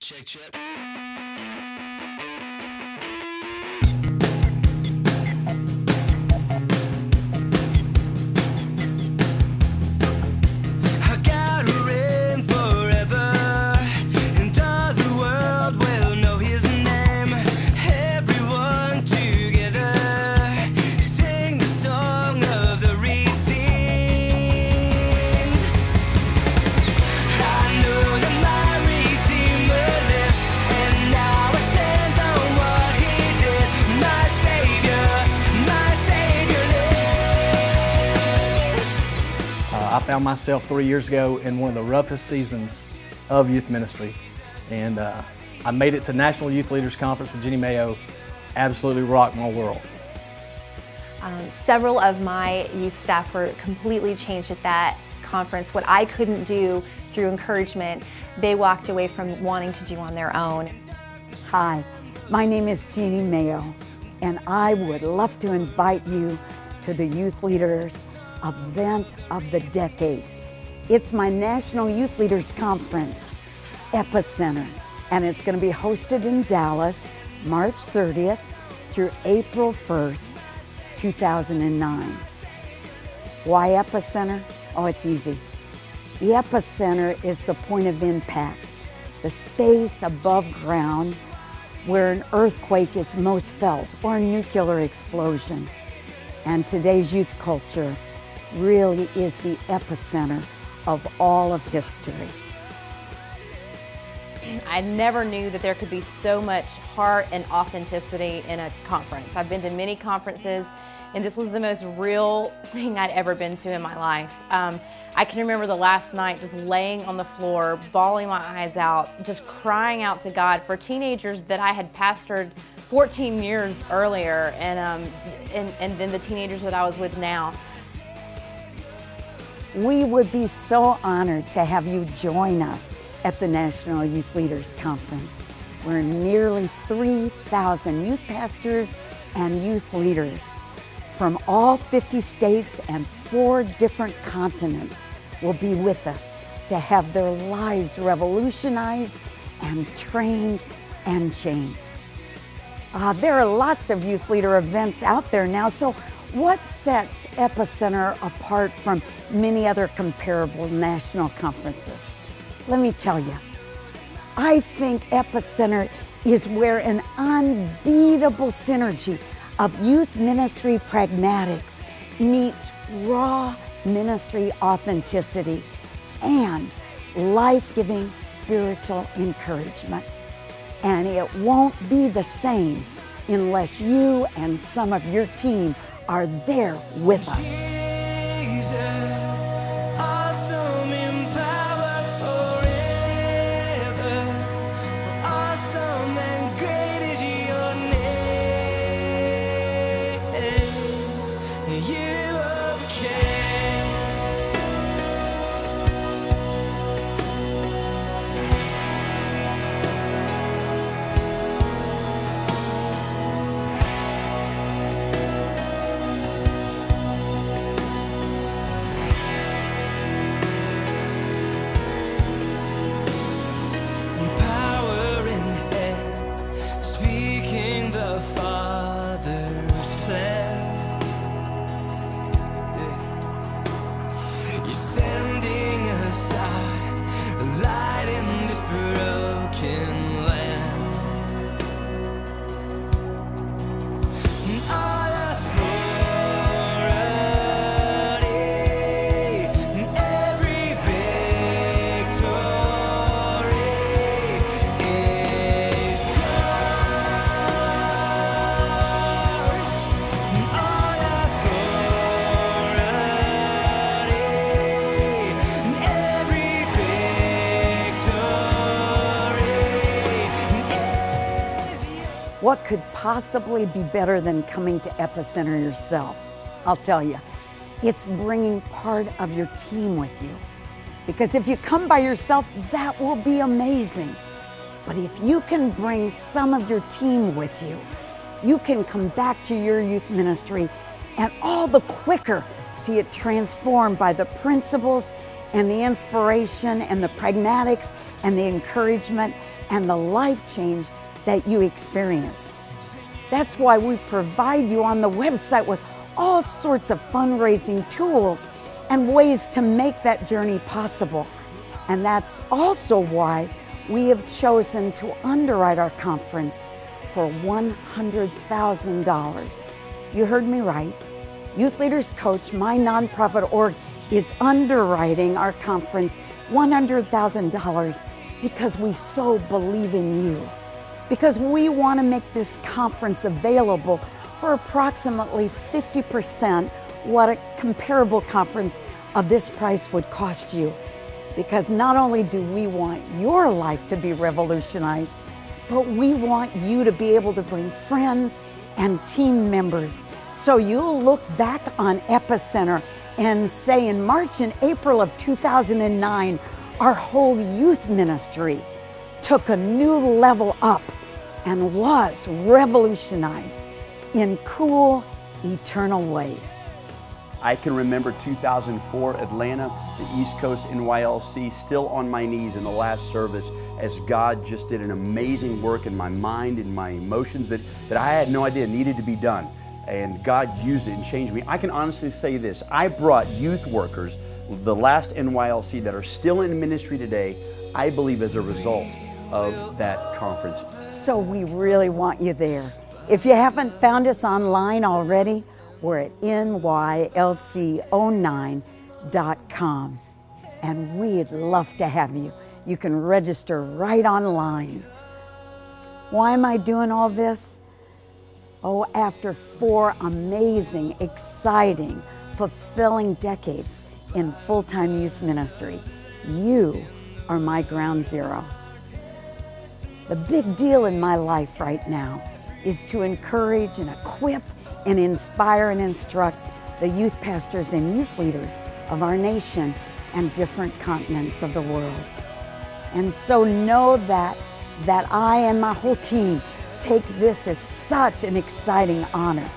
Check, check. I found myself 3 years ago in one of the roughest seasons of youth ministry, and I made it to National Youth Leaders Conference with Jenny Mayo. Absolutely rocked my world. Several of my youth staff were completely changed at that conference. What I couldn't do through encouragement, they walked away from wanting to do on their own. Hi, my name is Jenny Mayo, and I would love to invite you to the Youth Leaders Event of the Decade. It's my National Youth Leaders Conference, Epicenter, and it's going to be hosted in Dallas, March 30th through April 1st, 2009. Why Epicenter? Oh, it's easy. The epicenter is the point of impact, the space above ground where an earthquake is most felt or a nuclear explosion. And today's youth culture really is the epicenter of all of history. I never knew that there could be so much heart and authenticity in a conference. I've been to many conferences, and this was the most real thing I'd ever been to in my life. I can remember the last night just laying on the floor, bawling my eyes out, just crying out to God for teenagers that I had pastored 14 years earlier, and then the teenagers that I was with now. We would be so honored to have you join us at the National Youth Leaders Conference, where nearly 3,000 youth pastors and youth leaders from all 50 states and 4 different continents will be with us to have their lives revolutionized and trained and changed. There are lots of youth leader events out there now, so what sets Epicenter apart from many other comparable national conferences? Let me tell you, I think Epicenter is where an unbeatable synergy of youth ministry pragmatics meets raw ministry authenticity and life-giving spiritual encouragement. And it won't be the same unless you and some of your team are there with us. What could possibly be better than coming to Epicenter yourself? I'll tell you, it's bringing part of your team with you. Because if you come by yourself, that will be amazing. But if you can bring some of your team with you, you can come back to your youth ministry and all the quicker see it transformed by the principles and the inspiration and the pragmatics and the encouragement and the life change that you experienced. That's why we provide you on the website with all sorts of fundraising tools and ways to make that journey possible. And that's also why we have chosen to underwrite our conference for $100,000. You heard me right. Youth Leaders Coach, my nonprofit org, is underwriting our conference $100,000 because we so believe in you. Because we want to make this conference available for approximately 50% what a comparable conference of this price would cost you. Because not only do we want your life to be revolutionized, but we want you to be able to bring friends and team members. So you'll look back on Epicenter and say in March and April of 2009, our whole youth ministry took a new level up and was revolutionized in cool, eternal ways. I can remember 2004 Atlanta, the East Coast NYLC, still on my knees in the last service as God just did an amazing work in my mind and my emotions that I had no idea needed to be done. And God used it and changed me. I can honestly say this, I brought youth workers, the last NYLC, that are still in ministry today, I believe as a result of that conference. So we really want you there. If you haven't found us online already, we're at NYLC09.com, and we'd love to have you. You can register right online. Why am I doing all this? Oh, after 4 amazing, exciting, fulfilling decades in full-time youth ministry, you are my ground zero. The big deal in my life right now is to encourage and equip and inspire and instruct the youth pastors and youth leaders of our nation and different continents of the world. And so know that I and my whole team take this as such an exciting honor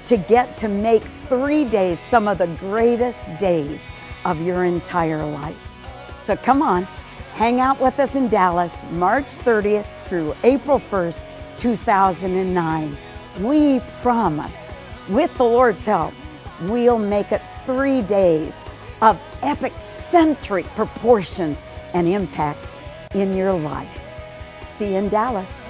to get to make 3 days some of the greatest days of your entire life. So come on, hang out with us in Dallas, March 30th through April 1st, 2009. We promise, with the Lord's help, we'll make it 3 days of epic-centric proportions and impact in your life. See you in Dallas.